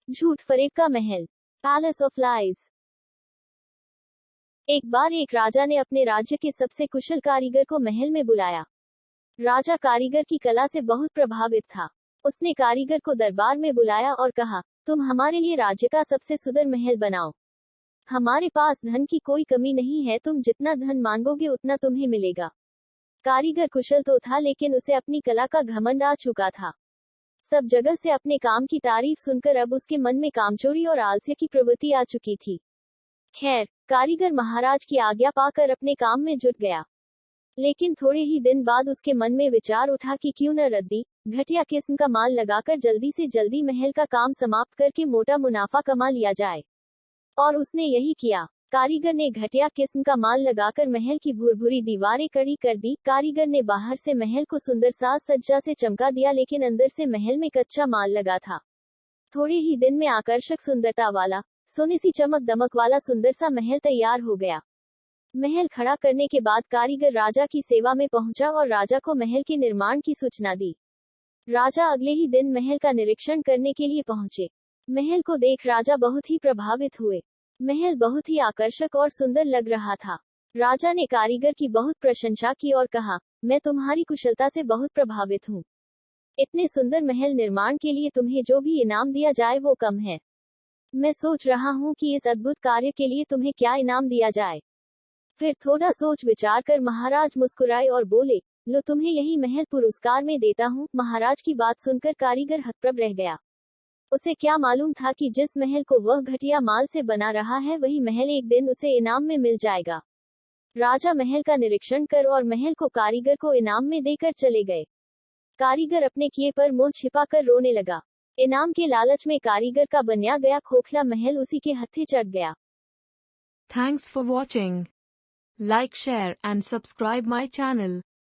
झूठ फरेब का महल, पैलेस ऑफ लाइज। एक बार एक राजा ने अपने राज्य के सबसे कुशल कारीगर को महल में बुलाया। राजा कारीगर की कला से बहुत प्रभावित था। उसने कारीगर को दरबार में बुलाया और कहा, तुम हमारे लिए राज्य का सबसे सुंदर महल बनाओ। हमारे पास धन की कोई कमी नहीं है, तुम जितना धन मांगोगे उतना तुम्हें मिलेगा। कारीगर कुशल तो था, लेकिन उसे अपनी कला का घमंड आ चुका था। सब जगह से अपने काम की तारीफ सुनकर अब उसके मन में कामचोरी और आलस्य की प्रवृत्ति आ चुकी थी। खैर, कारीगर महाराज की आज्ञा पाकर अपने काम में जुट गया। लेकिन थोड़े ही दिन बाद उसके मन में विचार उठा कि क्यों न रद्दी घटिया किस्म का माल लगाकर जल्दी से जल्दी महल का काम समाप्त करके मोटा मुनाफा कमा लिया जाए। और उसने यही किया। कारीगर ने घटिया किस्म का माल लगाकर महल की भुरभुरी दीवारें कड़ी कर दी। कारीगर ने बाहर से महल को सुंदर साज सज्जा से चमका दिया, लेकिन अंदर से महल में कच्चा माल लगा था। थोड़े ही दिन में आकर्षक सुंदरता वाला, सोने सी चमक दमक वाला सुंदर सा महल तैयार हो गया। महल खड़ा करने के बाद कारीगर राजा की सेवा में पहुंचा और राजा को महल के निर्माण की सूचना दी। राजा अगले ही दिन महल का निरीक्षण करने के लिए पहुंचे। महल को देख राजा बहुत ही प्रभावित हुए। महल बहुत ही आकर्षक और सुंदर लग रहा था। राजा ने कारीगर की बहुत प्रशंसा की और कहा, मैं तुम्हारी कुशलता से बहुत प्रभावित हूँ। इतने सुंदर महल निर्माण के लिए तुम्हें जो भी इनाम दिया जाए वो कम है। मैं सोच रहा हूँ कि इस अद्भुत कार्य के लिए तुम्हें क्या इनाम दिया जाए। फिर थोड़ा सोच विचार कर महाराज मुस्कुराए और बोले, लो तुम्हें यही महल पुरस्कार में देता हूँ। महाराज की बात सुनकर कारीगर हतप्रभ रह गया। उसे क्या मालूम था कि जिस महल को वह घटिया माल से बना रहा है वही महल एक दिन उसे इनाम में मिल जाएगा। राजा महल का निरीक्षण कर और महल को कारीगर को इनाम में देकर चले गए। कारीगर अपने किए पर मुंह छिपाकर रोने लगा। इनाम के लालच में कारीगर का बनया गया खोखला महल उसी के हत्थे चढ़ गया। Thanks for watching. Like, share and subscribe my channel.